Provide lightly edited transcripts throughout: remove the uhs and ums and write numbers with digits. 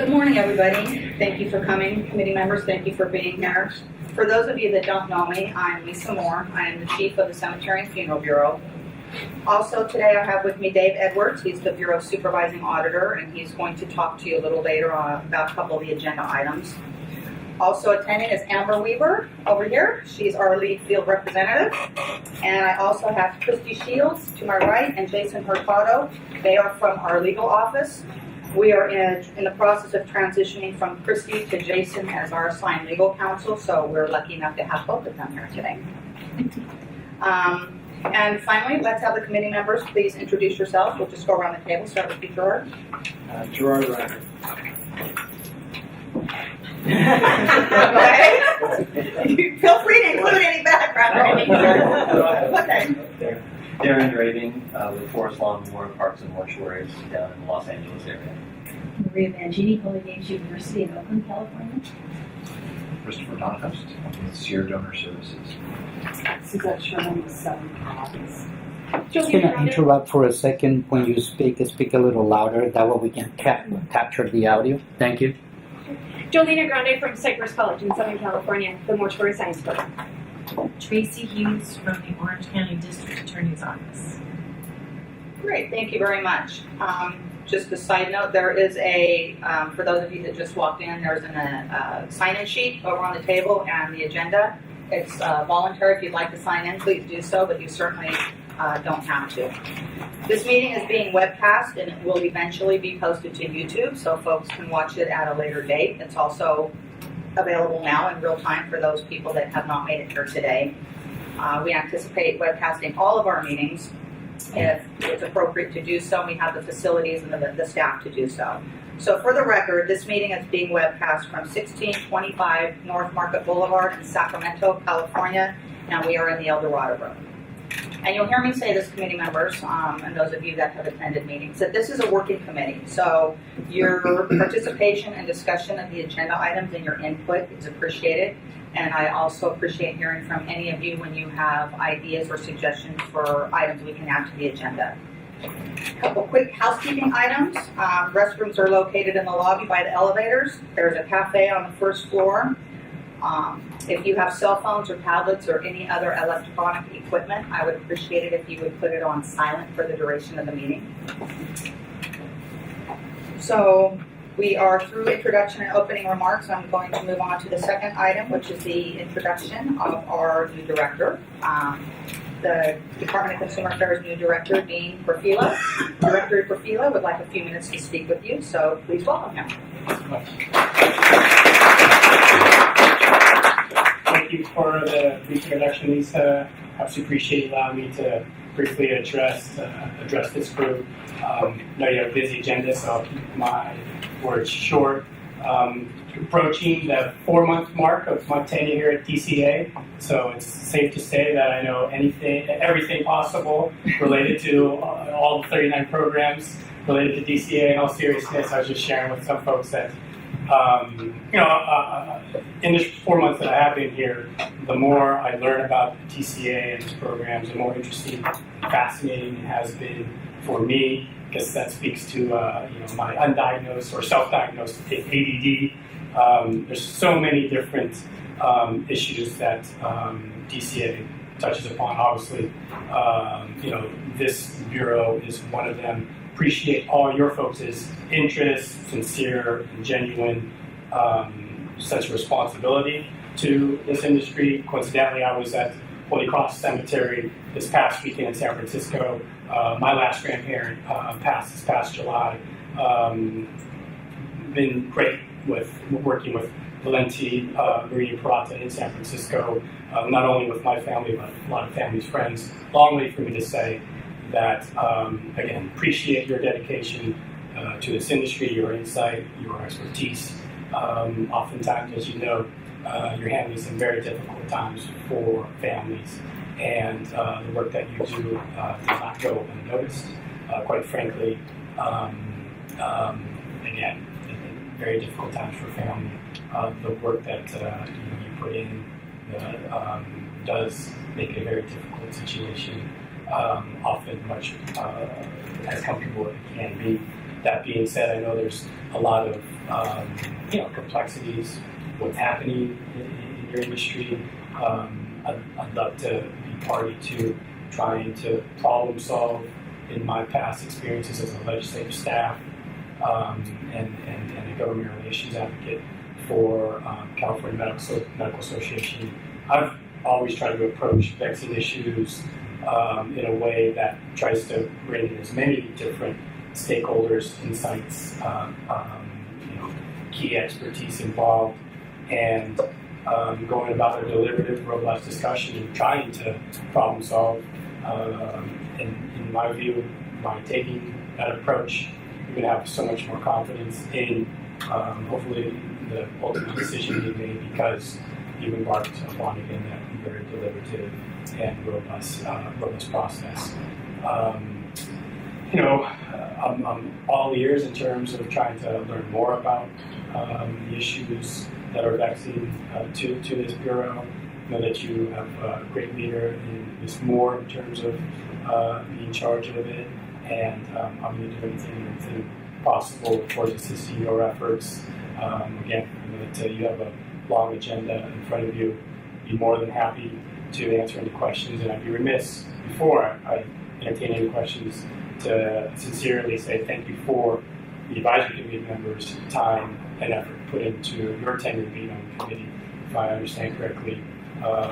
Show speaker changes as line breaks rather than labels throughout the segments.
Good morning, everybody. Thank you for coming. Committee members, thank you for being here. For those of you that don't know me, I'm Lisa Moore. I am the Chief of the Cemetery and Funeral Bureau. Also today I have with me Dave Edwards. He's the Bureau Supervising Auditor, and he's going to talk to you a little later about a couple of the agenda items. Also attending is Amber Weaver over here. She's our lead field representative. And I also have Christy Shields to my right and Jason Hurtado. They are from our legal office. We are in the process of transitioning from Christy to Jason as our assigned legal counsel, so we're lucky enough to have both of them here today. And finally, let's have the committee members please introduce yourselves. We'll just go around the table. Start with you, Gerard.
Gerard Reiner.
Okay. Feel free to include any background. Okay.
Darren Draving with Forest Lawn Memorial Parks and Mortuaries down in the Los Angeles area.
Maria Mangini, Holy Names University in Oakland, California.
Christopher Donhurst with Sear Donor Services.
Suzette Sherman with Southern Province.
Just going to interrupt for a second. When you speak a little louder. That way we can capture the audio. Thank you.
Jolena Grande from Cypress College in Southern California, the Mortuary Science Program.
Tracy Hughes from the Orange County District Attorney's Office.
Great, thank you very much. Just a side note, there is for those of you that just walked in, there's a sign-in sheet over on the table and the agenda. It's voluntary. If you'd like to sign in, please do so, but you certainly don't have to. This meeting is being webcast and it will eventually be posted to YouTube so folks can watch it at a later date. It's also available now in real time for those people that have not made it here today. We anticipate webcasting all of our meetings if it's appropriate to do so. We have the facilities and the staff to do so. So for the record, this meeting is being webcast from 1625 North Market Boulevard in Sacramento, California, and we are in the El Dorado room. And you'll hear me say this, committee members, and those of you that have attended meetings, that this is a working committee. So your participation and discussion of the agenda items and your input is appreciated. And I also appreciate hearing from any of you when you have ideas or suggestions for items we can add to the agenda. A couple quick housekeeping items. Restrooms are located in the lobby by the elevators. There's a cafe on the first floor. If you have cell phones or tablets or any other electronic equipment, I would appreciate it if you would put it on silent for the duration of the meeting. So we are through introduction and opening remarks. I'm going to move on to the second item, which is the introduction of our new director. The Department of Consumer Affairs new director, Dean Perfila. Director Perfila would like a few minutes to speak with you, so please welcome him.
Thank you for the brief introduction, Lisa. I appreciate you allowing me to briefly address this group. I know you have a busy agenda, so I'll keep my words short. Approaching the 4-month mark of my tenure here at DCA, so it's safe to say that I know everything possible related to all the 39 programs related to DCA. In all seriousness, I was just sharing with some folks that in the 4 months that I have been here, the more I learn about the DCA and its programs, the more interesting and fascinating it has been for me. I guess that speaks to my undiagnosed or self-diagnosed ADD. There's so many different issues that DCA touches upon. Obviously, this bureau is one of them. Appreciate all your folks' interest, sincere and genuine sense of responsibility to this industry. Coincidentally, I was at Holy Cross Cemetery this past weekend in San Francisco. My last grandparent passed this past July. Been great with working with Valenti, Maria Parata in San Francisco, not only with my family, but a lot of family's friends. Long way for me to say that, again, appreciate your dedication to this industry, your insight, your expertise. Oftentimes, as you know, you're handling some very difficult times for families, and the work that you do does not go unnoticed. Quite frankly, again, very difficult times for family. The work that you put in does make it a very difficult situation. Often much as comfortable as it can be. That being said, I know there's a lot of complexities, what's happening in your industry. I'd love to be party to trying to problem solve in my past experiences as a legislative staff and a government relations advocate for California Medical Association. I've always tried to approach vexing issues in a way that tries to bring in as many different stakeholders, insights, key expertise involved, and going about a deliberative, robust discussion and trying to problem solve. In my view, by taking that approach, you're going to have so much more confidence in hopefully the ultimate decision being made because you've embarked upon again that very deliberative and robust process. I'm all ears in terms of trying to learn more about the issues that are vexing to this bureau. I know that you have a great leader in Ms. Moore in terms of being in charge of it, and I'm going to do anything possible towards assisting your efforts. Again, I know that you have a long agenda in front of you. Be more than happy to answer any questions, and I'd be remiss before I entertain any questions to sincerely say thank you for the advisory committee members' time and effort put into your tenure being on the committee. If I understand correctly,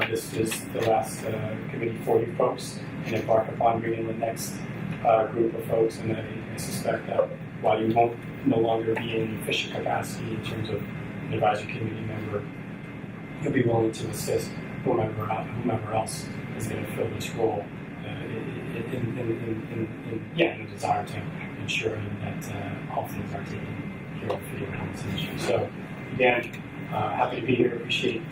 this is the last committee for you folks, and embark upon bringing the next group of folks. And I suspect that while you won't no longer be in official capacity in terms of an advisory committee member, you'll be willing to assist whomever else is going to fill this role in the desire to ensure that all things are taken care of for your organization. So again, happy to be here. Appreciate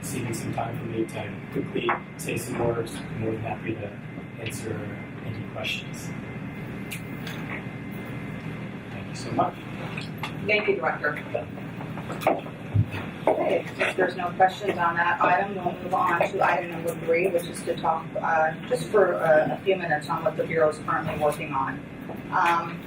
saving some time for me to quickly say some words. I'm more than happy to answer any questions. Thank you so much.
Thank you, Director. Okay, if there's no questions on that item, we'll move on to item number 3, which is to talk just for a few minutes on what the Bureau is currently working on. I'm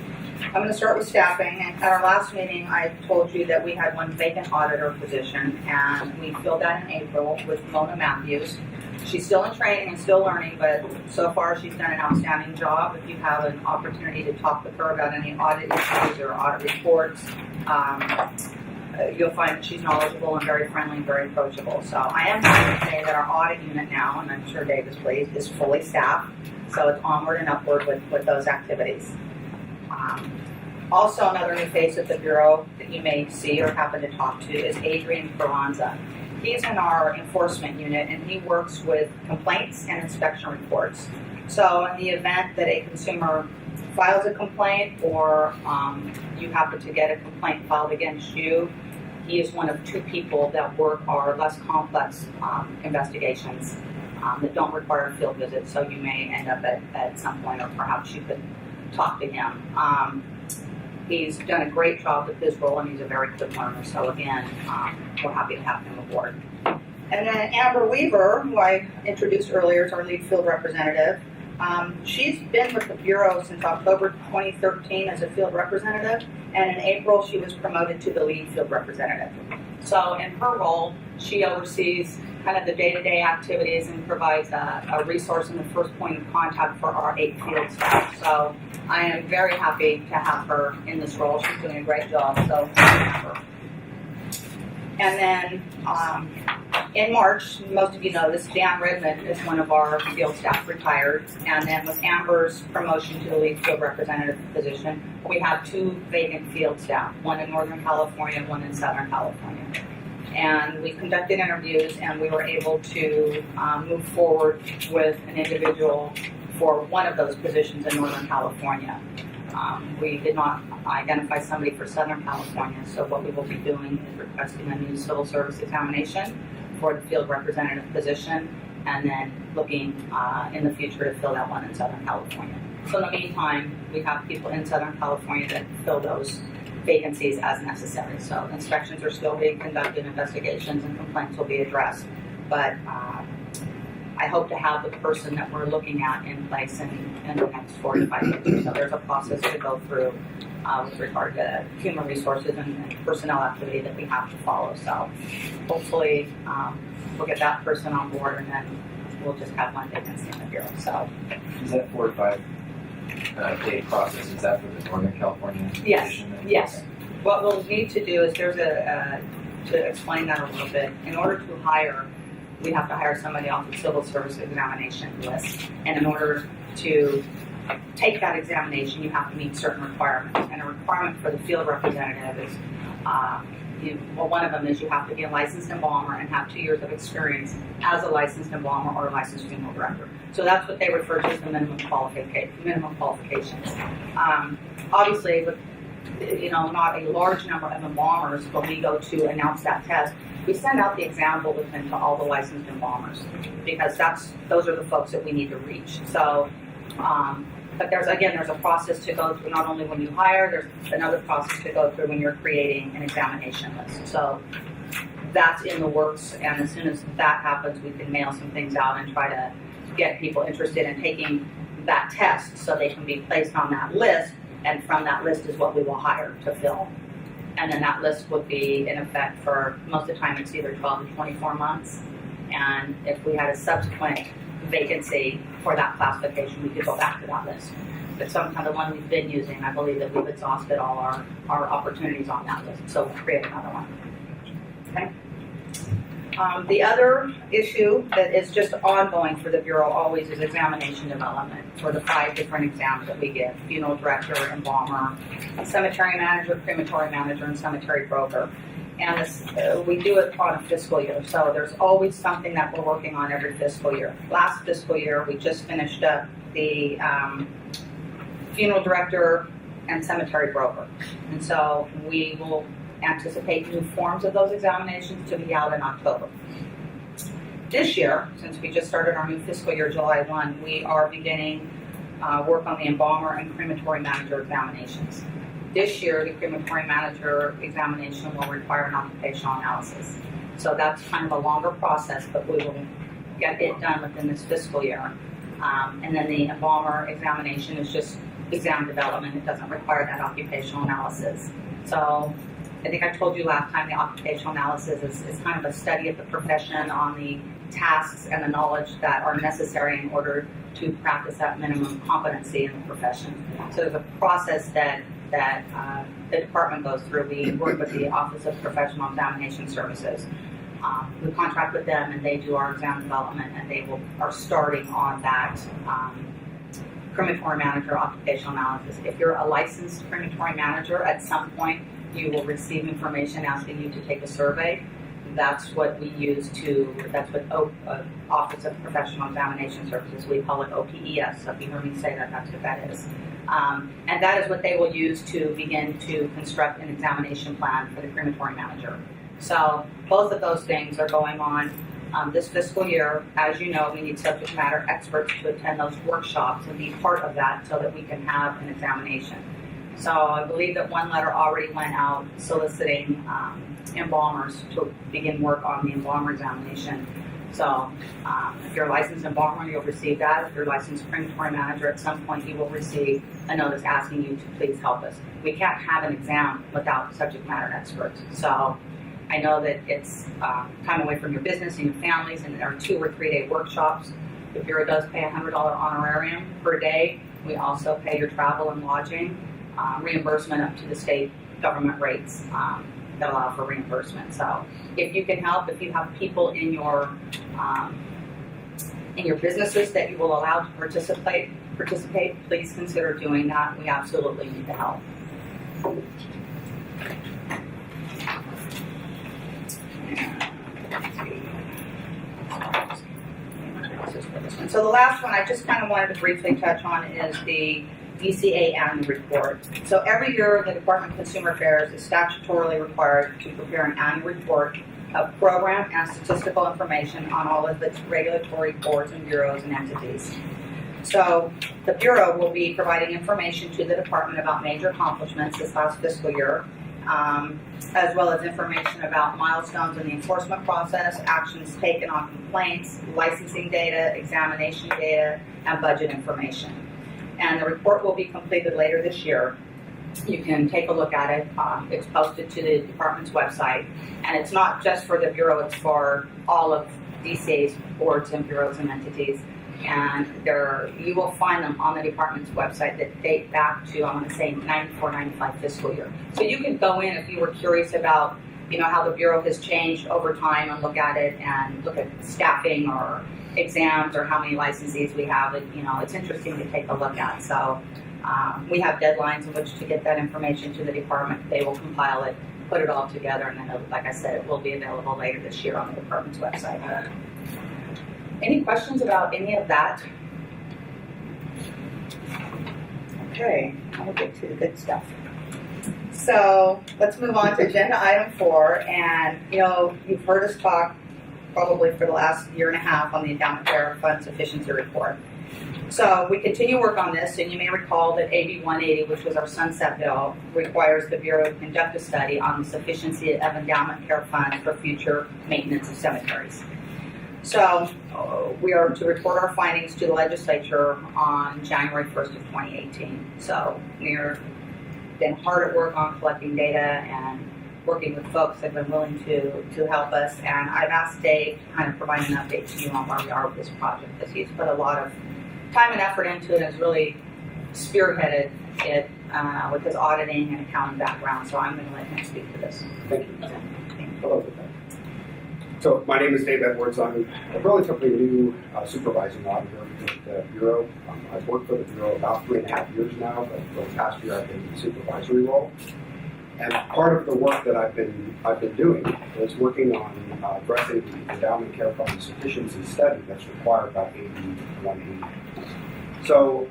going to start with staffing. And at our last meeting, I told you that we had one vacant auditor position, and we filled that in April with Mona Matthews. She's still in training and still learning, but so far she's done an outstanding job. If you have an opportunity to talk with her about any audit issues or audit reports, you'll find that she's knowledgeable and very friendly and very approachable. So I am happy to say that our audit unit now, and I'm sure Dave is pleased, is fully staffed. So it's onward and upward with those activities. Also, another new face at the Bureau that you may see or happen to talk to is Adrian Carranza. He's in our enforcement unit, and he works with complaints and inspection reports. So in the event that a consumer files a complaint or you happen to get a complaint filed against you, he is one of 2 people that work our less complex investigations that don't require a field visit. So you may end up at some point, or perhaps you could talk to him. He's done a great job with his role, and he's a very good learner. So again, we're happy to have him aboard. And then Amber Weaver, who I introduced earlier, is our lead field representative. She's been with the Bureau since October 2013 as a field representative, and in April she was promoted to the lead field representative. So in her role, she oversees kind of the day-to-day activities and provides a resource and the first point of contact for our 8 field staff. So I am very happy to have her in this role. She's doing a great job. So and then in March, most of you know this, Dan Redmond is one of our field staff retired. And then with Amber's promotion to the lead field representative position, we have 2 vacant field staff, one in Northern California, one in Southern California. And we conducted interviews, and we were able to move forward with an individual for one of those positions in Northern California. We did not identify somebody for Southern California, so what we will be doing is requesting a new civil service examination for the field representative position, and then looking in the future to fill that one in Southern California. So in the meantime, we have people in Southern California that fill those vacancies as necessary. So inspections are still being conducted, investigations and complaints will be addressed. But I hope to have the person that we're looking at in place in the next 4 to 5 days. So there's a process to go through with regard to human resources and personnel activity that we have to follow. So hopefully we'll get that person on board, and then we'll just have one vacancy in the bureau. So
Is that 4 to 5 day process? Is that for the Northern California
yes,
position?
yes. What we'll need to do is there's to explain that a little bit. In order to hire, we have to hire somebody off the civil service examination list, and in order to take that examination, you have to meet certain requirements. And a requirement for the field representative is, one of them is you have to be a licensed embalmer and have 2 years of experience as a licensed embalmer or a licensed funeral director. So that's what they refer to as the minimum qualifications. Obviously, with not a large number of embalmers, when we go to announce that test, we send out the exam bulletin to all the licensed embalmers because those are the folks that we need to reach. So, but there's a process to go through. Not only when you hire, there's another process to go through when you're creating an examination list. So that's in the works, and as soon as that happens, we can mail some things out and try to get people interested in taking that test so they can be placed on that list. And from that list is what we will hire to fill. And then that list would be in effect for most of the time it's either 12 to 24 months. And if we had a subsequent vacancy for that classification, we could go back to that list. But sometimes the one we've been using, I believe that we've exhausted all our opportunities on that list. So we'll create another one. Okay. The other issue that is just ongoing for the Bureau always is examination development for the 5 different exams that we give: funeral director, embalmer, cemetery manager, crematory manager, and cemetery broker. And we do it on a fiscal year, so there's always something that we're working on every fiscal year. Last fiscal year, we just finished up the funeral director and cemetery broker. And so we will anticipate new forms of those examinations to be out in October. This year, since we just started our new fiscal year, July 1, we are beginning work on the embalmer and crematory manager examinations. This year, the crematory manager examination will require an occupational analysis. So that's kind of a longer process, but we will get it done within this fiscal year. And then the embalmer examination is just exam development. It doesn't require that occupational analysis. So I think I told you last time the occupational analysis is kind of a study of the profession on the tasks and the knowledge that are necessary in order to practice that minimum competency in the profession. So there's a process that the department goes through. We work with the Office of Professional Examination Services. We contract with them and they do our exam development, and they are starting on that crematory manager occupational analysis. If you're a licensed crematory manager, at some point you will receive information asking you to take a survey. That's what we use that's what Office of Professional Examination Services, we call it OPES. So if you hear me say that, that's what that is. And that is what they will use to begin to construct an examination plan for the crematory manager. So both of those things are going on this fiscal year. As you know, we need subject matter experts to attend those workshops and be part of that so that we can have an examination. So I believe that one letter already went out soliciting embalmers to begin work on the embalmer examination. So if you're a licensed embalmer, you'll receive that. If you're a licensed crematory manager, at some point you will receive a notice asking you to please help us. We can't have an exam without subject matter experts. So I know that it's time away from your business and your families, and there are 2 or 3 day workshops. The Bureau does pay a $100 honorarium per day. We also pay your travel and lodging, reimbursement up to the state government rates that allow for reimbursement. So if you can help, if you have people in your businesses that you will allow to participate, please consider doing that. We absolutely need the help. So the last one I just kind of wanted to briefly touch on is the BCA annual report. So every year the Department of Consumer Affairs is statutorily required to prepare an annual report of program and statistical information on all of its regulatory boards and bureaus and entities. So the Bureau will be providing information to the Department about major accomplishments this last fiscal year, as well as information about milestones in the enforcement process, actions taken on complaints, licensing data, examination data, and budget information. And the report will be completed later this year. You can take a look at it. It's posted to the department's website. And it's not just for the Bureau, it's for all of DCA's boards and bureaus and entities. And you will find them on the department's website that date back to, I want to say, 94-95 fiscal year. So you can go in if you were curious about, how the Bureau has changed over time and look at it and look at staffing or exams or how many licensees we have. It's interesting to take a look at. So we have deadlines in which to get that information to the department. They will compile it, put it all together, and then, like I said, it will be available later this year on the department's website. Any questions about any of that? Okay, I'll get to the good stuff. So let's move on to agenda item 4. And you've heard us talk probably for the last year and a half on the Endowment Care Fund Sufficiency Report. So we continue work on this, and you may recall that AB 180, which was our sunset bill, requires the Bureau to conduct a study on the sufficiency of endowment care funds for future maintenance of cemeteries. So we are to report our findings to the legislature on January 1st of 2018. So we've been hard at work on collecting data and working with folks that have been willing to help us. And I've asked Dave to kind of provide an update to you on where we are with this project, because he's put a lot of time and effort into it and has really spearheaded it with his auditing and accounting background. So I'm going to let him speak to this.
Thank you. Hello. So my name is Dave Edwards. I'm a relatively new supervising auditor at the Bureau. I've worked for the Bureau about 3.5 years now, but for the past year I've been in the supervisory role. And part of the work that I've been doing is working on addressing the endowment care fund sufficiency study that's required by AB 180. So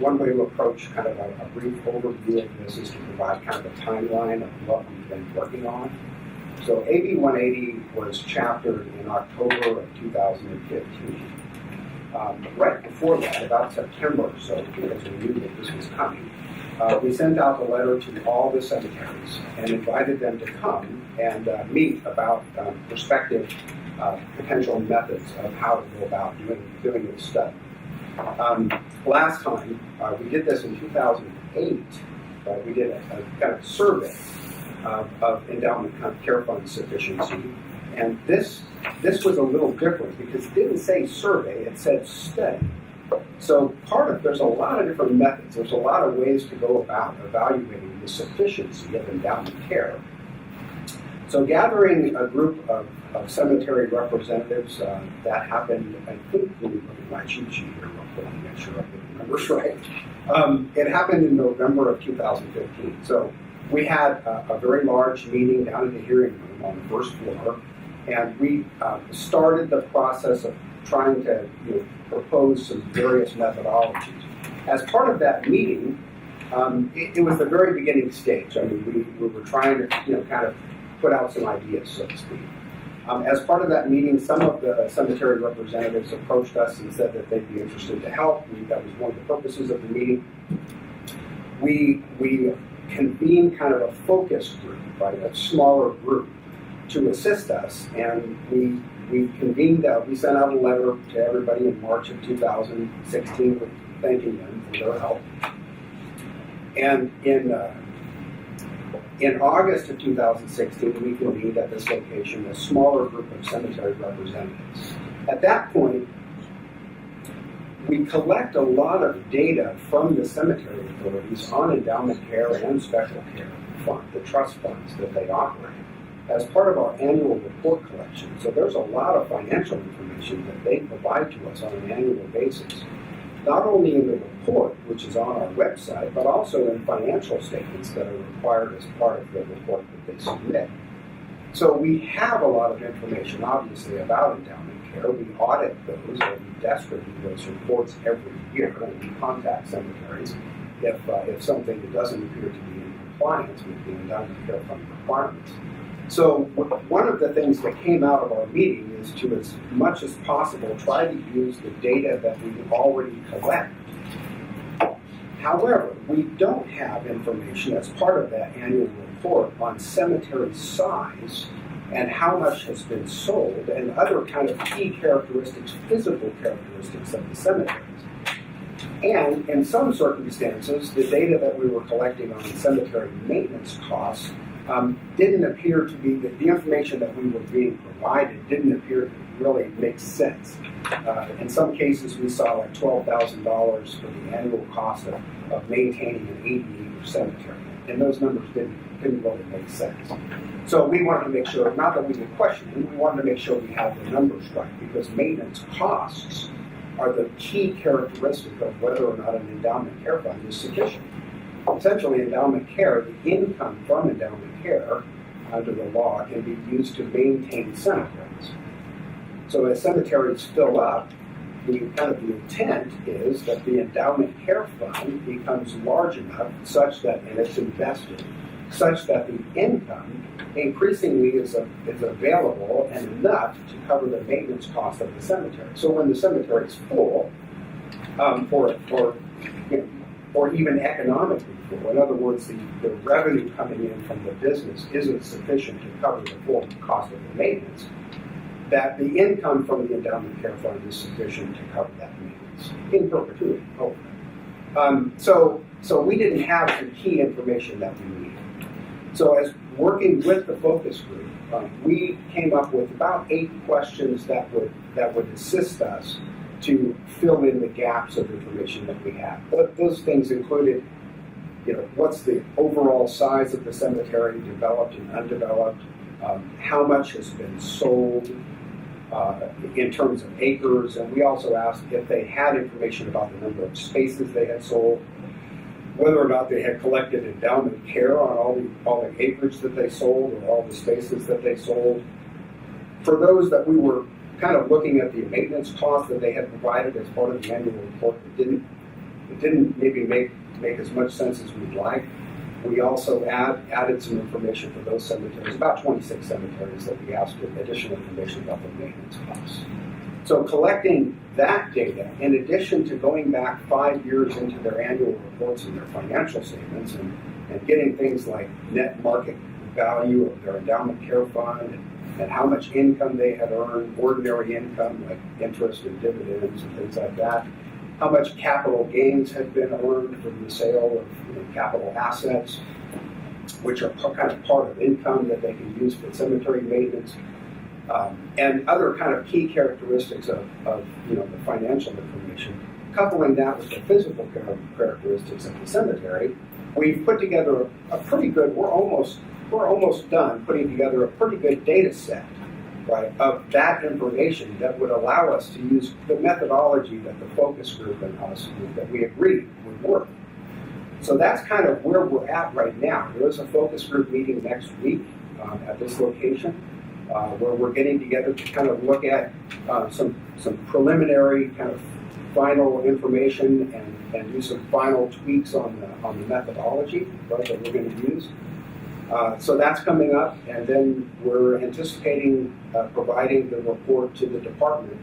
one way to approach kind of a brief overview of this is to provide kind of a timeline of what we've been working on. So AB 180 was chaptered in October of 2015. Right before that, about September or so, because we knew that this was coming, we sent out a letter to all the cemeteries and invited them to come and meet about prospective potential methods of how to go about doing this study. Last time, we did this in 2008, we did a kind of survey of endowment care fund sufficiency. And this was a little different because it didn't say survey, it said study. So there's a lot of different methods, there's a lot of ways to go about evaluating the sufficiency of endowment care. So gathering a group of cemetery representatives, that happened, I think, let me look at my cheat sheet here real quick to make sure I get the numbers right. It happened in November of 2015. So we had a very large meeting down in the hearing room on the first floor, and we started the process of trying to propose some various methodologies. As part of that meeting, it was the very beginning stage. I mean, we were trying to kind of put out some ideas, so to speak. As part of that meeting, some of the cemetery representatives approached us and said that they'd be interested to help. That was one of the purposes of the meeting. We convened kind of a focus group, right, a smaller group, to assist us, and we convened. We sent out a letter to everybody in March of 2016, thanking them for their help. And in August of 2016, we convened at this location a smaller group of cemetery representatives. At that point, we collect a lot of data from the cemetery authorities on endowment care and special care fund, the trust funds that they operate, as part of our annual report collection. So there's a lot of financial information that they provide to us on an annual basis, not only in the report, which is on our website, but also in financial statements that are required as part of the report that they submit. So we have a lot of information, obviously, about endowment care. We audit those, or we desk review those reports every year, and we contact cemeteries if something that doesn't appear to be in compliance with the endowment care fund requirements. So one of the things that came out of our meeting is to, as much as possible, try to use the data that we already collect. However, we don't have information as part of that annual report on cemetery size and how much has been sold and other kind of key characteristics, physical characteristics of the cemeteries. And in some circumstances, the data that we were collecting on cemetery maintenance costs didn't appear to be, the information that we were being provided didn't appear to really make sense. In some cases, we saw like $12,000 for the annual cost of maintaining an 80-acre cemetery. And those numbers didn't really make sense. So we wanted to make sure, not that we were questioning, we wanted to make sure we had the numbers right, because maintenance costs are the key characteristic of whether or not an endowment care fund is sufficient. Essentially, endowment care, the income from endowment care under the law can be used to maintain cemeteries. So as cemeteries fill up, the intent is that the endowment care fund becomes large enough such that, and it's invested, such that the income increasingly is available and enough to cover the maintenance cost of the cemetery. So when the cemetery is full, or even economically full, in other words, the revenue coming in from the business isn't sufficient to cover the full cost of the maintenance, that the income from the endowment care fund is sufficient to cover that maintenance in perpetuity, hopefully. So we didn't have the key information that we needed. So as working with the focus group, we came up with about 8 questions that would assist us to fill in the gaps of information that we have. But those things included, what's the overall size of the cemetery, developed and undeveloped, how much has been sold in terms of acres, and we also asked if they had information about the number of spaces they had sold, whether or not they had collected endowment care on all the acreage that they sold or all the spaces that they sold. For those that we were kind of looking at the maintenance costs that they had provided as part of the annual report, it didn't maybe make as much sense as we'd like. We also added some information for those cemeteries, about 26 cemeteries that we asked for additional information about the maintenance costs. So collecting that data, in addition to going back 5 years into their annual reports and their financial statements and getting things like net market value of their endowment care fund and how much income they had earned, ordinary income like interest and dividends and things like that, how much capital gains had been earned from the sale of capital assets, which are kind of part of income that they can use for cemetery maintenance, and other kind of key characteristics of the financial information. Coupling that with the physical characteristics of the cemetery, we've put together a pretty good. We're almost done putting together a pretty good data set, right, of that information that would allow us to use the methodology that the focus group and us that we agreed would work. So that's kind of where we're at right now. There is a focus group meeting next week at this location where we're getting together to kind of look at some preliminary kind of final information and do some final tweaks on the methodology, right, that we're going to use. So that's coming up, and then we're anticipating providing the report to the department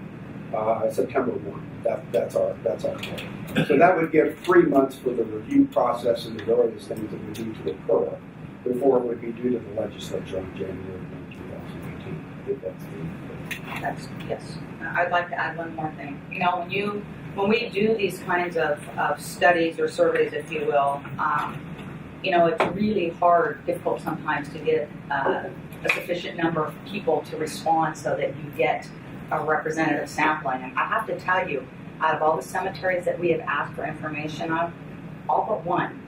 September 1. That's our goal. So that would give 3 months for the review process and the various things that would need to occur before it would be due to the legislature on January 1, 2018. I think that's
Yes. I'd like to add one more thing. When we do these kinds of studies or surveys, if you will, it's really difficult sometimes to get a sufficient number of people to respond so that you get a representative sampling. And I have to tell you, out of all the cemeteries that we have asked for information on, all but one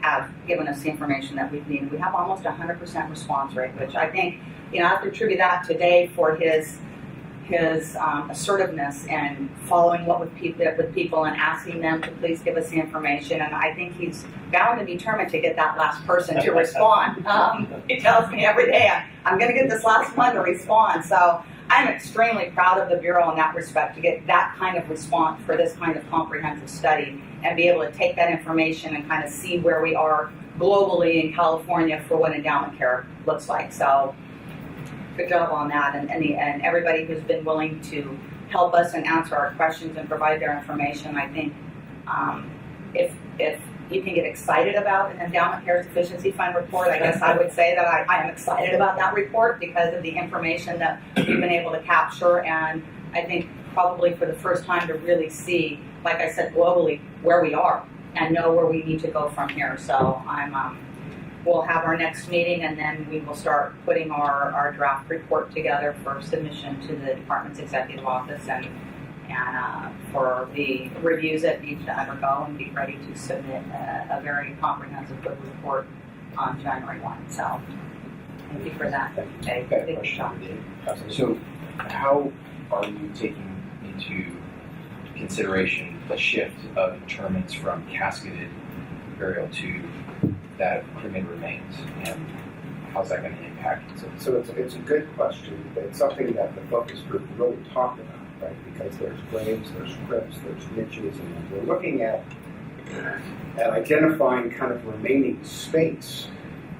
have given us the information that we've needed. We have almost 100% response rate, which I think, I have to attribute that to Dave for his assertiveness and following up with people and asking them to please give us the information. And I think he's bound and determined to get that last person to respond. He tells me every day, I'm going to get this last one to respond. So I'm extremely proud of the Bureau in that respect to get that kind of response for this kind of comprehensive study and be able to take that information and kind of see where we are globally in California for what endowment care looks like. So good job on that, and everybody who's been willing to help us and answer our questions and provide their information. I think if you can get excited about an endowment care sufficiency fund report. I guess I would say that I am excited about that report because of the information that we've been able to capture, and I think probably for the first time to really see, like I said, globally where we are and know where we need to go from here. So we'll have our next meeting, and then we will start putting our draft report together for submission to the department's executive office and for the reviews that need to undergo and be ready to submit a very comprehensive good report on January 1. So thank you for that.
I've got a question for Dave. So how are you taking into consideration the shift of interments from casketed burial to that of cremated remains, and how's that going to impact it?
So it's a good question. It's something that the focus group really talked about, right? Because there's graves, there's crypts, there's niches, and we're looking at identifying kind of remaining space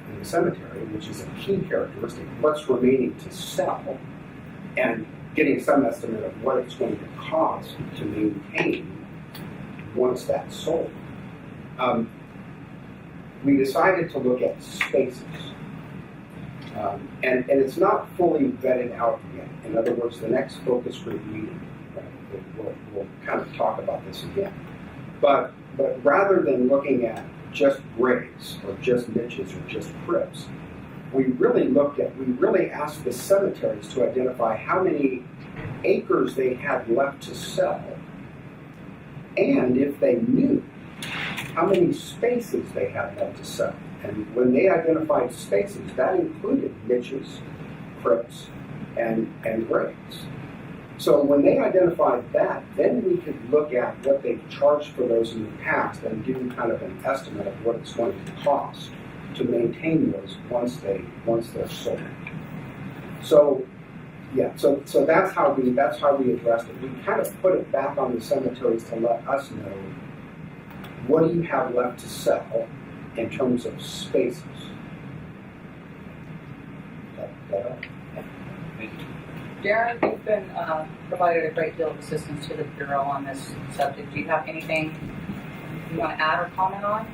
in the cemetery, which is a key characteristic. What's remaining to sell, and getting some estimate of what it's going to cost to maintain once that's sold. We decided to look at spaces. And it's not fully vetted out yet. In other words, the next focus group meeting, right, we'll kind of talk about this again. But rather than looking at just graves or just niches or just crypts, we really asked the cemeteries to identify how many acres they had left to sell, and if they knew how many spaces they had left to sell. And when they identified spaces, that included niches, crypts, and graves. So when they identified that, then we could look at what they've charged for those in the past and do kind of an estimate of what it's going to cost to maintain those once they're sold. So yeah, so that's how we addressed it. We kind of put it back on the cemeteries to let us know, what do you have left to sell in terms of spaces?
Darren, you've been provided a great deal of assistance to the Bureau on this subject. Do you have anything you want to add or comment on?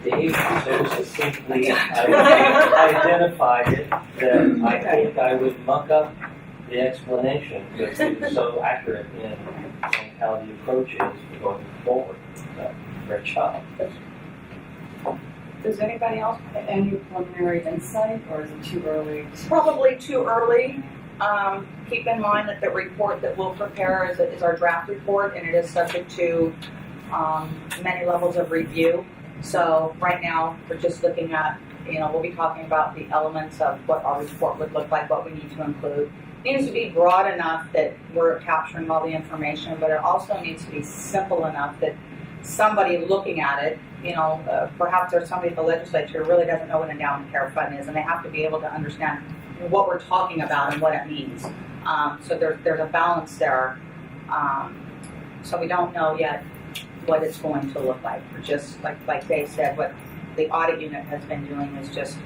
Dave so succinctly identified it that I think I would muck up the explanation because it was so accurate in how the approach is going forward. So, great job.
Does anybody else?
Any preliminary insight, or is it too early?
It's probably too early. Keep in mind that the report that we'll prepare is our draft report, and it is subject to many levels of review. So right now, we're just looking at, we'll be talking about the elements of what our report would look like, what we need to include. It needs to be broad enough that we're capturing all the information, but it also needs to be simple enough that somebody looking at it, perhaps there's somebody at the legislature who really doesn't know what an endowment care fund is, and they have to be able to understand what we're talking about and what it means. So there's a balance there. So we don't know yet what it's going to look like. We're just, like Dave said, what the audit unit has been doing is just,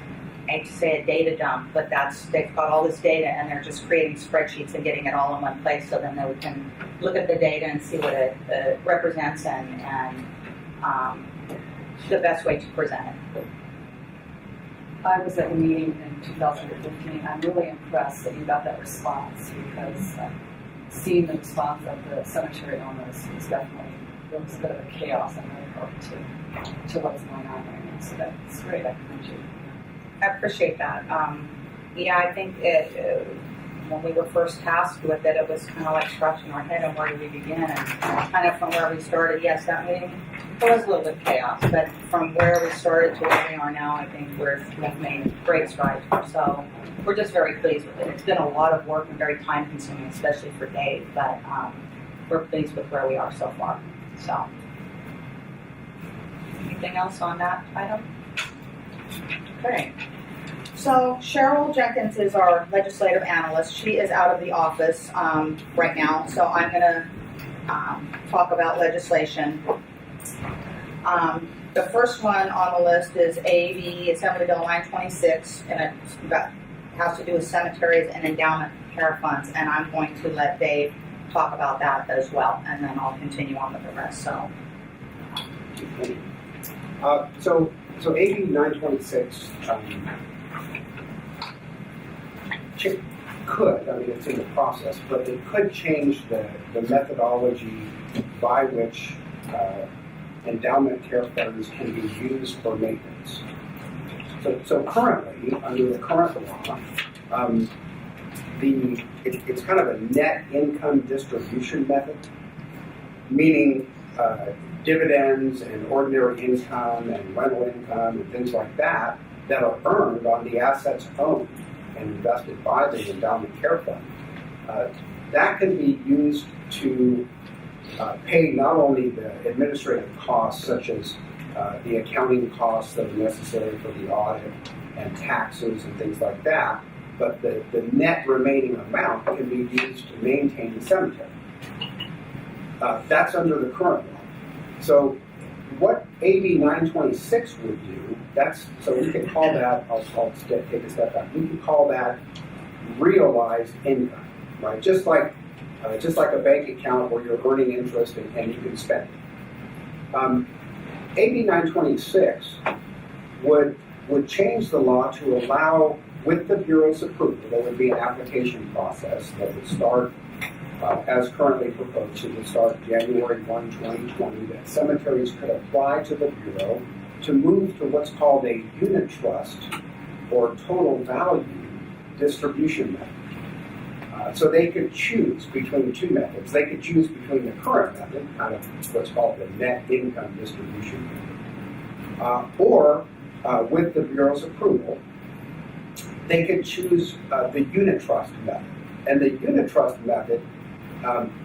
I hate to say a data dump, but they've got all this data and they're just creating spreadsheets and getting it all in one place so then we can look at the data and see what it represents and the best way to present it.
I was at a meeting in 2015. I'm really impressed that you got that response, because seeing the response of the cemetery owners is definitely, there was a bit of a chaos and really hard to what's going on right now. So that's great. I commend you.
I appreciate that. I think when we were first tasked with it, it was kind of like scratching our head on where do we begin, and kind of from where we started. Yes, that meeting was a little bit chaos, but from where we started to where we are now, I think we've made great strides. So we're just very pleased with it. It's been a lot of work and very time consuming, especially for Dave, but we're pleased with where we are so far. So, anything else on that item? Okay. So Cheryl Jenkins is our legislative analyst. She is out of the office right now, so I'm going to talk about legislation. The first one on the list is AB Assembly Bill 926, and it has to do with cemeteries and endowment care funds, and I'm going to let Dave talk about that as well, and then I'll continue on with the rest. So,
So AB 926 could, I mean, it's in the process, but it could change the methodology by which endowment care funds can be used for maintenance. So currently, under the current law, it's kind of a net income distribution method, meaning dividends and ordinary income and rental income and things like that that are earned on the assets owned and invested by the endowment care fund. That can be used to pay not only the administrative costs, such as the accounting costs that are necessary for the audit and taxes and things like that, but the net remaining amount can be used to maintain the cemetery. That's under the current law. So what AB 926 would do, so we can call that, I'll take a step back, we can call that realized income, right? Just like a bank account where you're earning interest and you can spend it. AB 926 would change the law to allow, with the Bureau's approval, there would be an application process that would start as currently proposed. It would start January 1, 2020, that cemeteries could apply to the Bureau to move to what's called a unit trust or total value distribution method. So they could choose between two methods. They could choose between the current method, kind of what's called the net income distribution method, or with the Bureau's approval, they could choose the unit trust method. And the unit trust method,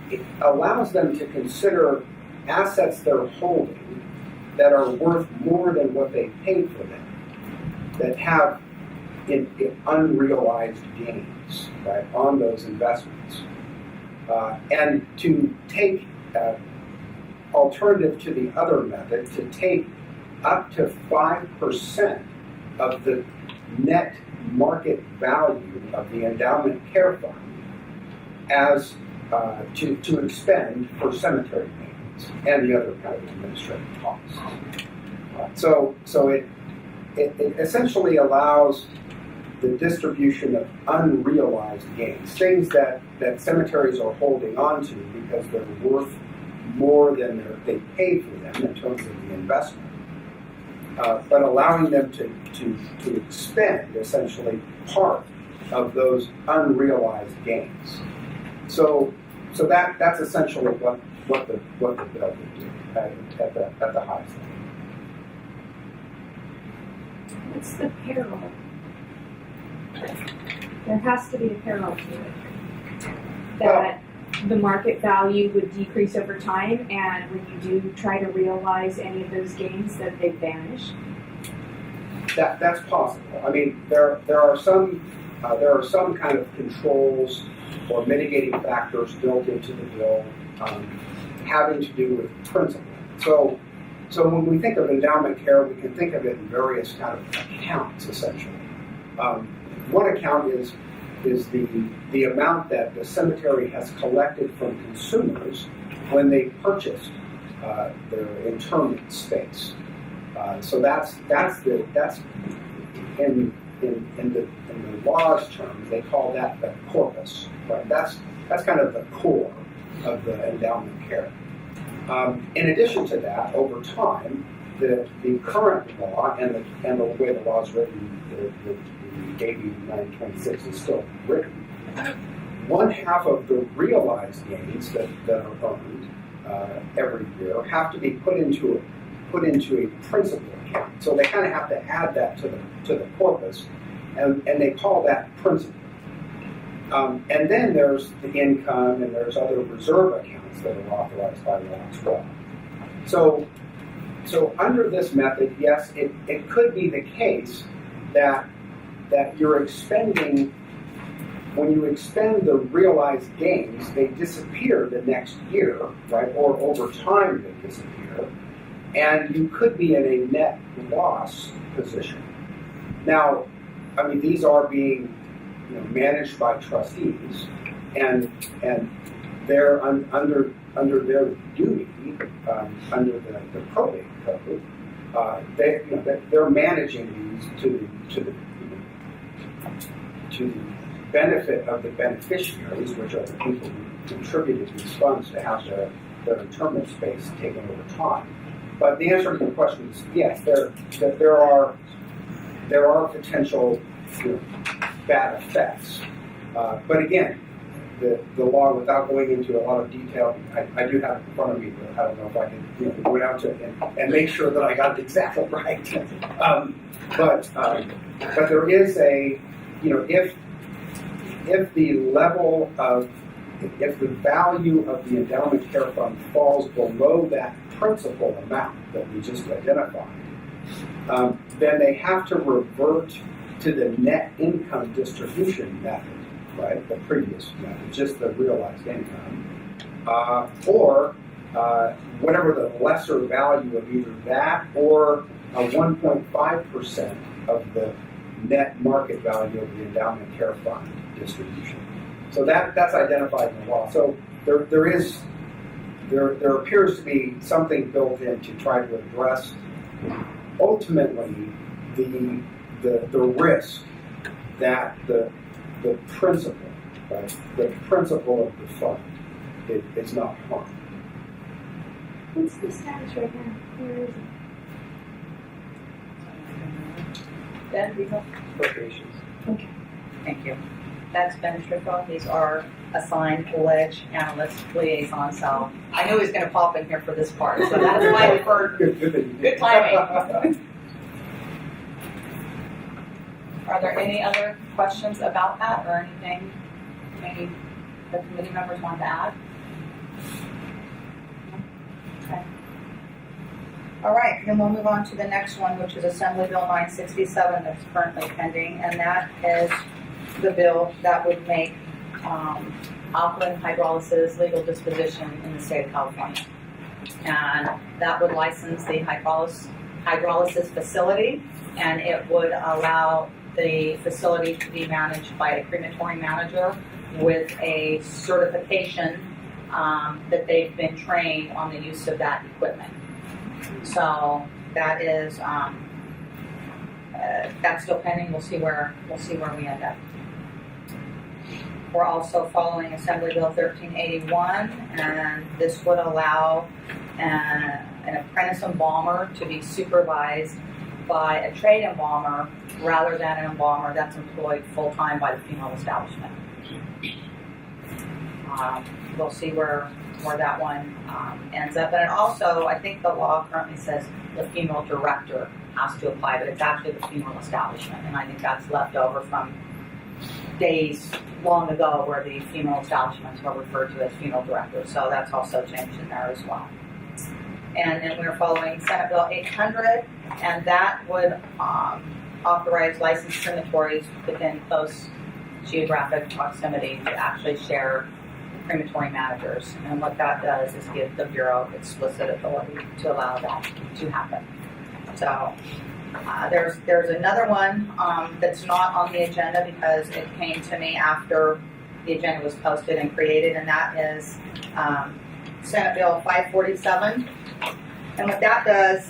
it allows them to consider assets they're holding that are worth more than what they paid for them, that have in unrealized gains, right, on those investments. And to take, alternative to the other method, to take up to 5% of the net market value of the endowment care fund as to expend for cemetery maintenance and the other kind of administrative costs. So it essentially allows the distribution of unrealized gains, things that cemeteries are holding on to because they're worth more than they paid for them in terms of the investment, but allowing them to expend essentially part of those unrealized gains. So that's essentially what the bill would do at the highest level.
What's the peril? There has to be a peril to it. That the market value would decrease over time, and when you do try to realize any of those gains, that they vanish.
That's possible. I mean, there are some kind of controls or mitigating factors built into the bill having to do with principle. So when we think of endowment care, we can think of it in various kind of accounts, essentially. One account is the amount that the cemetery has collected from consumers when they purchased their interment space. So that's in the law's terms, they call that the corpus, right? That's kind of the core of the endowment care. In addition to that, over time, the current law and the way the law is written, the AB 926 is still written. 1/2 of the realized gains that are earned every year have to be put into a principal account. So they kind of have to add that to the corpus, and they call that principal. And then there's the income, and there's other reserve accounts that are authorized by law as well. So under this method, yes, it could be the case that you're expending, when you expend the realized gains, they disappear the next year, right? Or over time they disappear, and you could be in a net loss position. Now, I mean, these are being managed by trustees, and they're under their duty, under the probate code, they're managing these to the benefit of the beneficiaries, which are the people who contributed these funds to have their internment space taken over time. But the answer to the question is yes, there are potential bad effects. But again, the law, without going into a lot of detail, I do have it in front of me, but I don't know if I can go down to it and make sure that I got it exactly right. But there is if the value of the endowment care fund falls below that principal amount that we just identified, then they have to revert to the net income distribution method, right? The previous method, just the realized income, or whatever the lesser value of either that or a 1.5% of the net market value of the endowment care fund distribution. So that's identified in the law. So there appears to be something built in to try to address ultimately the risk that the principal, right, the principal of the fund is not harmed.
What's the status right now? Where is it?
Ben, Rico?
Appropriations.
Okay.
Thank you. That's Ben Strickland. He's our assigned ledge analyst liaison. So I knew he was going to pop in here for this part. So that's why I referred. Good timing. Are there any other questions about that or anything maybe the committee members want to add? Okay. All right, then we'll move on to the next one, which is Assembly Bill 967 that's currently pending, and that is the bill that would make alkaline hydrolysis legal disposition in the state of California. And that would license the hydrolysis facility, and it would allow the facility to be managed by a crematory manager with a certification that they've been trained on the use of that equipment. So that is that's still pending. We'll see where we end up. We're also following Assembly Bill 1381, and this would allow an apprentice embalmer to be supervised by a trade embalmer rather than an embalmer that's employed full-time by the funeral establishment. We'll see where that one ends up. And it also, I think the law currently says the funeral director has to apply, but it's actually the funeral establishment. And I think that's left over from days long ago where the funeral establishments were referred to as funeral directors. So that's also changed in there as well. And then we're following Senate Bill 800, and that would authorize licensed crematories within close geographic proximity to actually share crematory managers. And what that does is give the Bureau explicit authority to allow that to happen. So there's another one that's not on the agenda because it came to me after the agenda was posted and created, and that is Senate Bill 547. And what that does,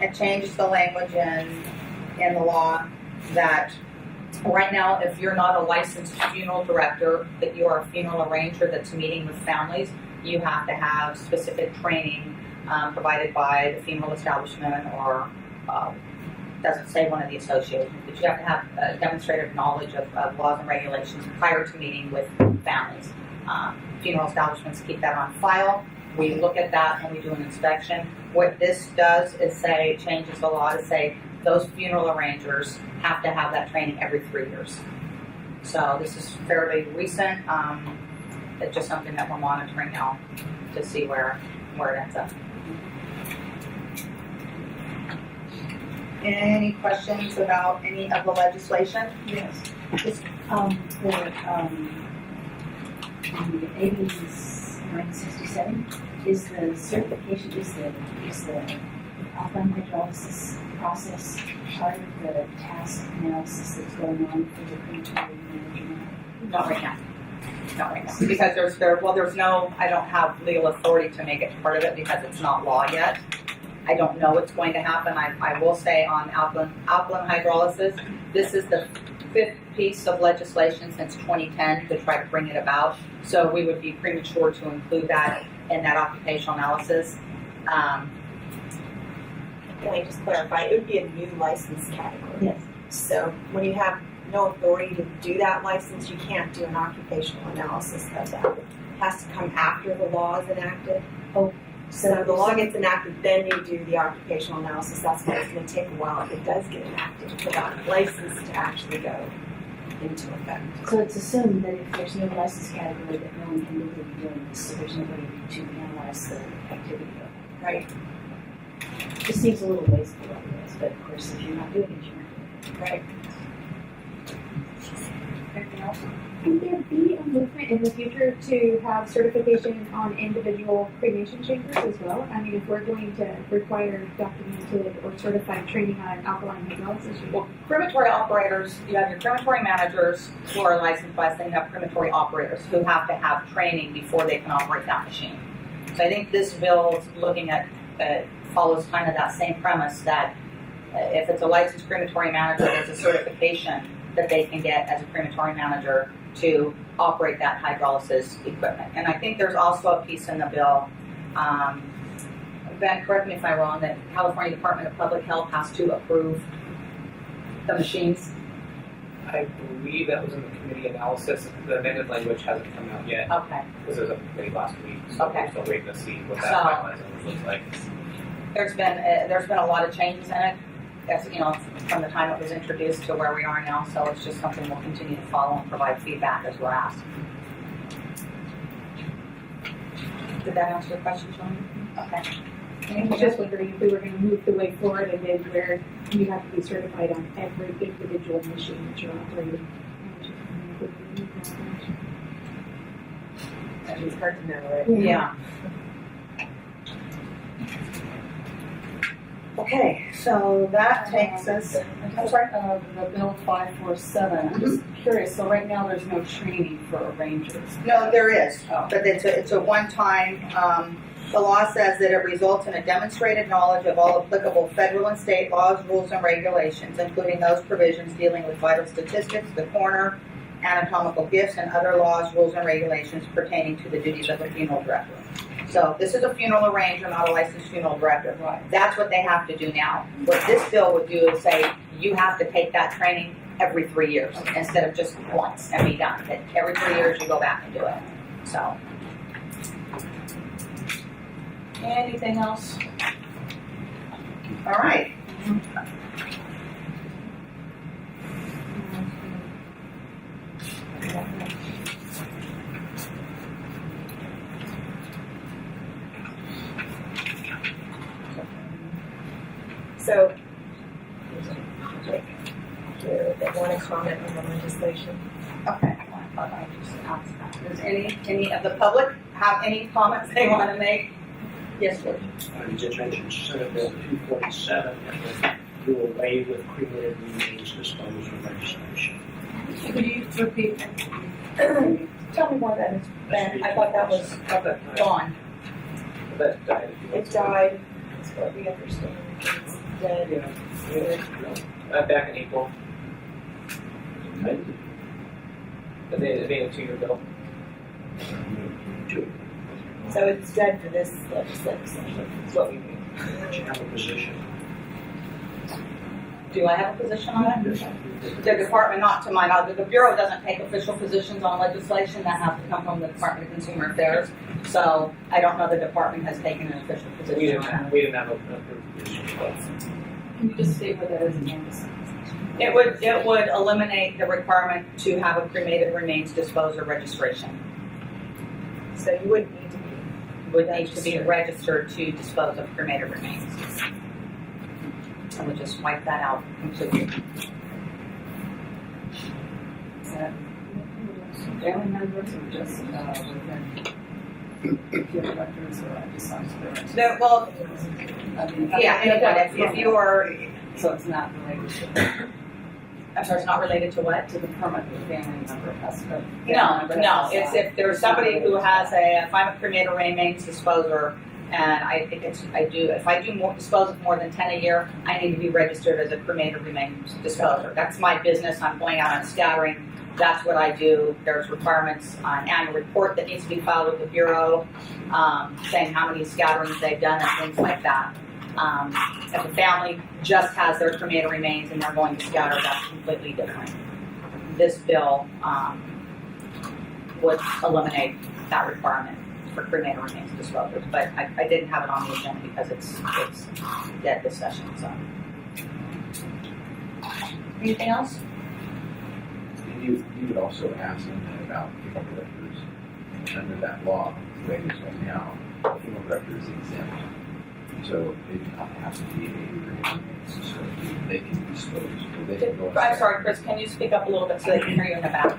it changes the language in the law that right now, if you're not a licensed funeral director, but you are a funeral arranger that's meeting with families, you have to have specific training provided by the funeral establishment or doesn't say one of the associations, but you have to have demonstrated knowledge of laws and regulations prior to meeting with families. Funeral establishments keep that on file. We look at that when we do an inspection. What this does is changes the law to say those funeral arrangers have to have that training every 3 years. So this is fairly recent. It's just something that we're monitoring now to see where it ends up. Any questions about any of the legislation?
Yes. Just the AB 967 is the certification is the alkaline hydrolysis process part of the task analysis that's going on for the crematory manager now?
Not right now. Not right now, because there's no, I don't have legal authority to make it part of it because it's not law yet. I don't know what's going to happen. I will say on alkaline hydrolysis, this is the 5th piece of legislation since 2010 to try to bring it about. So we would be premature to include that in that occupational analysis.
Can I just clarify? It would be a new license category.
Yes.
So when you have no authority to do that license, you can't do an occupational analysis of that. It has to come after the law is enacted.
Oh,
So the law gets enacted, then you do the occupational analysis. That's why it's going to take a while if it does get enacted for that license to actually go into effect.
So it's assumed that if there's no license category, that no one can legally be doing this, so there's no way to analyze the activity of it.
Right.
Just seems a little wasteful otherwise, but of course, if you're not doing it, you're not doing it.
Right.
Anything else? Would there be a movement in the future to have certification on individual cremation chambers as well? I mean, if we're going to require documented or certified training on alkaline hydrolysis,
Well, crematory operators, you have your crematory managers who are licensed by us, then you have crematory operators who have to have training before they can operate that machine. So I think this bill is looking at, follows kind of that same premise that if it's a licensed crematory manager, there's a certification that they can get as a crematory manager to operate that hydrolysis equipment. And I think there's also a piece in the bill, Ben, correct me if I'm wrong, that California Department of Public Health has to approve the machines.
I believe that was in the committee analysis. The amended language hasn't come out yet
Okay.
because there was a committee last week, so
Okay.
we're still waiting to see what that
So-
finalized language looks like.
There's been a lot of changes in it, as you know, from the time it was introduced to where we are now. So it's just something we'll continue to follow and provide feedback as we're asked. Did that answer your question, John? Okay.
I was just wondering if we were going to move the way forward and then where you have to be certified on every individual machine that you're operating.
It's hard to know, right?
Yeah. Okay, so that takes us. I'm sorry.
The bill 547, I'm just curious, so right now there's no training for arrangers.
No, there is,
Oh.
but it's a one-time. The law says that it results in a demonstrated knowledge of all applicable federal and state laws, rules, and regulations, including those provisions dealing with vital statistics, the coroner, anatomical gifts, and other laws, rules, and regulations pertaining to the duties of a funeral director. So this is a funeral arranger, not a licensed funeral director.
Right.
That's what they have to do now. What this bill would do is say you have to take that training every 3 years instead of just once and be done. That every 3 years you go back and do it. So. Anything else? All right.
So, they want to comment on the legislation.
Okay. I thought I just asked that. Does any of the public have any comments they want to make? Yes, please.
You just mentioned Senate Bill 247 that would do away with cremated remains disposal legislation.
Could you repeat? Tell me more that is, Ben. I thought that was gone.
That died.
It died, that's what we understand. It's dead.
Back in April. It made a 2-year bill.
So it's dead for this legislative session, is what we do.
Do you have a position?
Do I have a position on it? The department, not to my knowledge, the Bureau doesn't take official positions on legislation. That has to come from the Department of Consumer Affairs. So I don't know the department has taken an official position on that.
We didn't have a approved position.
Can you just state what that is again?
It would eliminate the requirement to have a cremated remains disposal registration.
So you wouldn't need to be.
Would need to be registered to dispose of cremated remains. I would just wipe that out completely.
Family members or just within funeral directors or besides
No, well,
I mean,
yeah, anyone, if you are,
so it's not related to
I'm sorry, it's not related to what?
To the permit the family member has to.
No, it's if there's somebody who has if I'm a cremator remains disposer, and I think if I do dispose of more than 10 a year, I need to be registered as a cremator remains disposer. That's my business. I'm going out and scattering. That's what I do. There's requirements on annual report that needs to be filed with the Bureau, saying how many scatterings they've done and things like that. If a family just has their cremator remains and they're going to scatter, that's completely different. This bill would eliminate that requirement for cremator remains disposers, but I didn't have it on the agenda because it's dead discussion. So, anything else?
You would also ask them about funeral directors. Under that law, the way it is right now, a funeral director is exempt. So they do not have to be a remains, so they can dispose. Or they can go
I'm sorry, Chris, can you speak up a little bit so they can hear you in the back?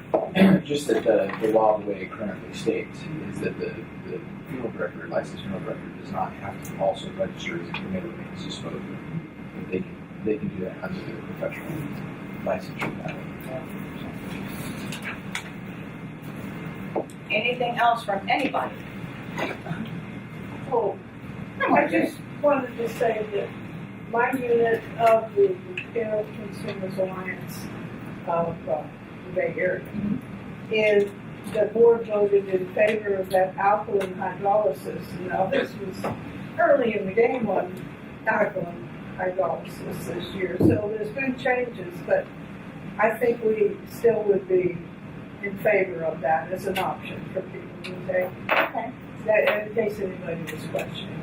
Just that the law, the way it currently states, is that the funeral director, licensed funeral director, does not have to also register as a cremator remains disposer. But they can do that under their professional licensure.
Anything else from anybody?
Oh, I just wanted to say that my unit of the Bcam Consumers Alliance of the Bay Area is the board voted in favor of that alkaline hydrolysis. Now, this was early in the game on alkaline hydrolysis this year, so there's been changes, but I think we still would be in favor of that as an option for people to take.
Okay.
That, in case anybody was questioning.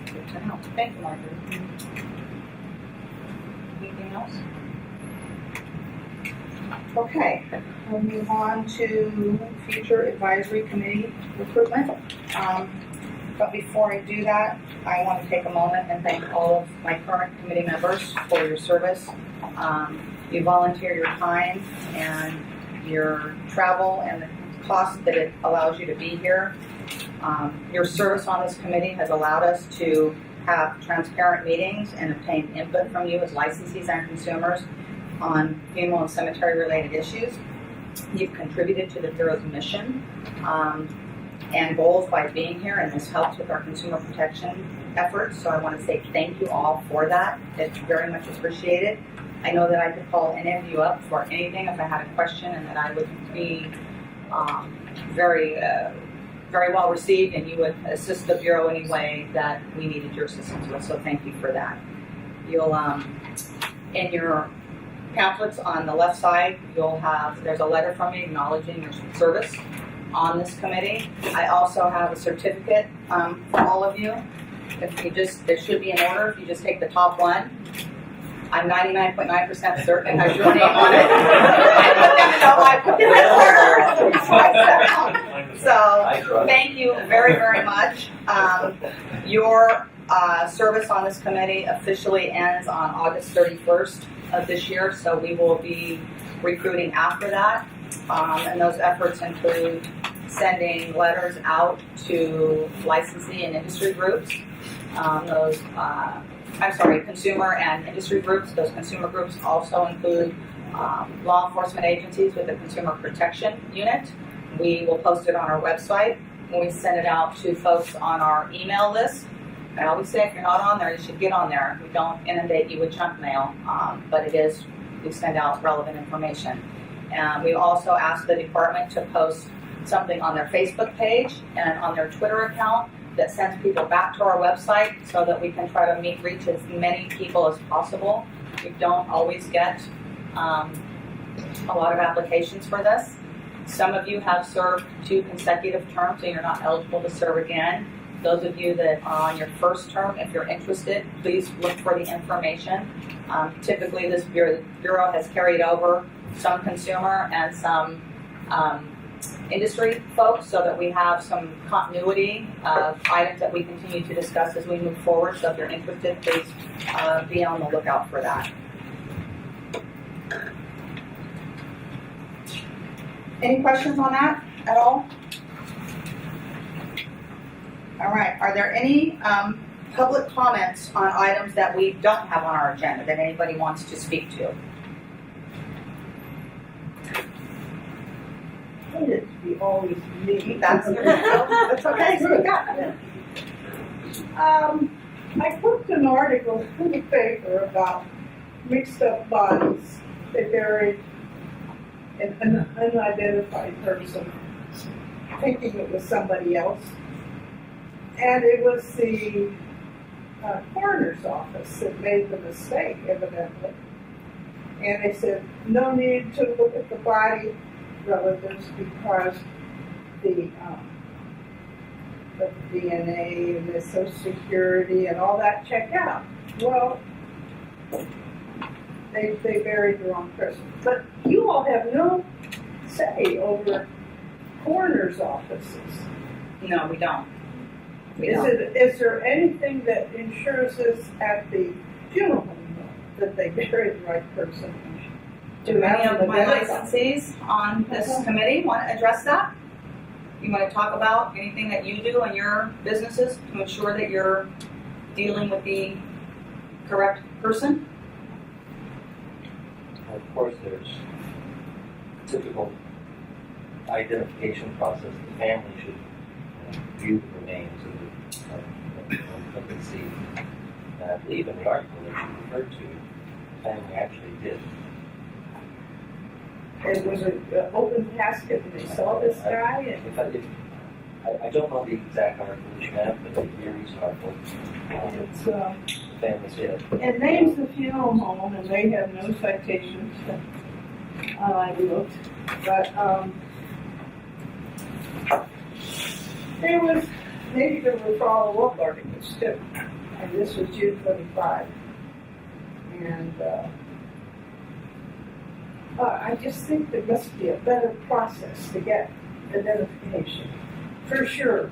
Good to know. Thank you, Margaret. Anything else? Okay, we'll move on to future advisory committee recruitment. But before I do that, I want to take a moment and thank all of my current committee members for your service. You volunteer your time and your travel and the cost that it allows you to be here. Your service on this committee has allowed us to have transparent meetings and obtain input from you as licensees and consumers on funeral and cemetery related issues. You've contributed to the Bureau's mission and goals by being here, and this helps with our consumer protection efforts. So I want to say thank you all for that. It's very much appreciated. I know that I could call any of you up for anything if I had a question, and that I would be very well received, and you would assist the Bureau any way that we needed your assistance with. So thank you for that. You'll in your pamphlets on the left side, there's a letter from me acknowledging your service on this committee. I also have a certificate for all of you. It should be in order. If you just take the top one. I'm 99.9% certain it has your name on it. I put them in order. So thank you very, very much. Your service on this committee officially ends on August 31st of this year, so we will be recruiting after that. And those efforts include sending letters out to licensee and industry groups. Consumer and industry groups. Those consumer groups also include law enforcement agencies with a consumer protection unit. We will post it on our website. When we send it out to folks on our email list, I always say if you're not on there, you should get on there. We don't inundate you with junk mail, but we send out relevant information. And we also ask the department to post something on their Facebook page and on their Twitter account that sends people back to our website so that we can try to reach as many people as possible. We don't always get a lot of applications for this. Some of you have served 2 consecutive terms, so you're not eligible to serve again. Those of you that are on your first term, if you're interested, please look for the information. Typically, this Bureau has carried over some consumer and some industry folks so that we have some continuity of items that we continue to discuss as we move forward. So if you're interested, please be on the lookout for that. Any questions on that at all? All right. Are there any public comments on items that we don't have on our agenda that anybody wants to speak to?
always me.
That's okay. Speak up.
I put an article in the paper about mixed up bodies. They buried an unidentified person, thinking it was somebody else. And it was the coroner's office that made the mistake, evidently. And they said, no need to look at the body relatives because the DNA and the Social Security and all that checked out. Well, they buried the wrong person. But you all have no say over coroner's offices.
No, we don't. We don't.
Is there anything that ensures us at the funeral home that they buried the right person?
Do any of my licensees on this committee want to address that? You want to talk about anything that you do in your businesses to ensure that you're dealing with the correct person?
Of course, there's typical identification process. The family should view the remains of the deceased. And I believe in the article that you referred to, the family actually did.
It was an open casket and they saw this guy.
I don't know the exact article that you have, but the recent article, the family did.
It names the funeral home and they have no citations. I looked, but there was, maybe there were follow-up articles too. And this was June 25. And I just think there must be a better process to get identification, for sure,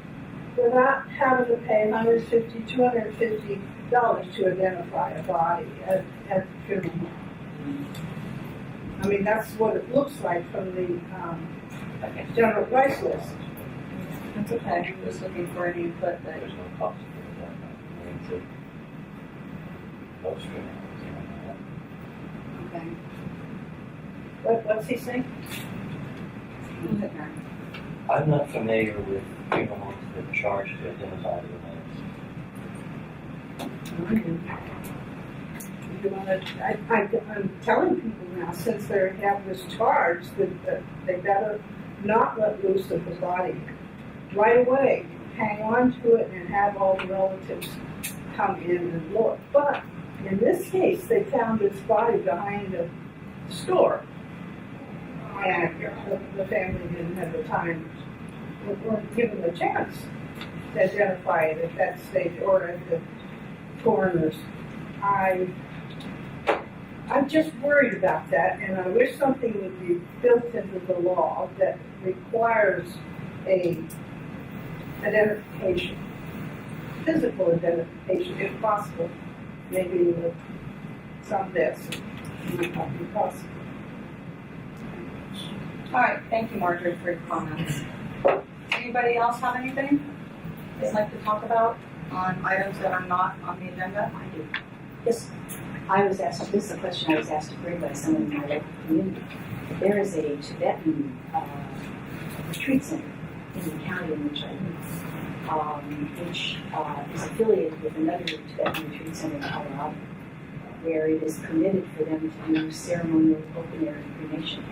without having to pay $150, $250 to identify a body at the funeral home. I mean, that's what it looks like from the general price list.
That's okay. I'm just looking for any input that.
There's no cost for that. Most funerals.
Okay.
What's he saying?
I'm not familiar with funeral homes that charge to identify the remains.
I'm telling people now, since they have this charge, that they better not let loose of the body right away. Hang on to it and have all the relatives come in and look. But in this case, they found this body behind a store. And the family didn't have the time, weren't given the chance to identify it at that stage or at the coroner's. I'm just worried about that, and I wish something would be built into the law that requires a identification, physical identification, if possible. Maybe with some deaths it might not be possible.
All right, thank you, Marjorie, for your comments. Anybody else have anything they'd like to talk about on items that are not on the agenda?
I do.
Yes.
I was asked, this is a question I was asked to bring by someone in my local community. There is a Tibetan retreat center in the county in which I live, which is affiliated with another Tibetan retreat center in Colorado, where it is permitted for them to do ceremonial open-air cremation.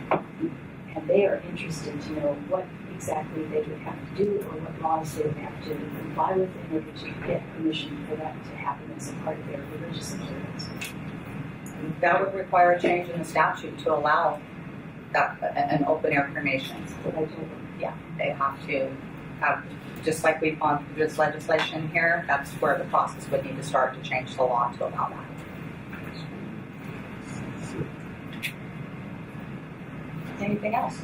And they are interested to know what exactly they would have to do or what laws they would have to comply with in order to get permission for that to happen as a part of their religious observance.
That would require a change in the statute to allow that an open air cremation.
But I told them,
Yeah, they have to have, just like we've gone through this legislation here, that's where the process would need to start to change the law to allow that. Anything else?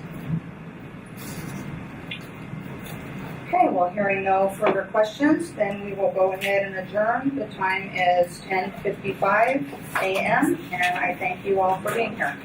Okay, well, hearing no further questions, then we will go ahead and adjourn. The time is 10:55 a.m., and I thank you all for being here.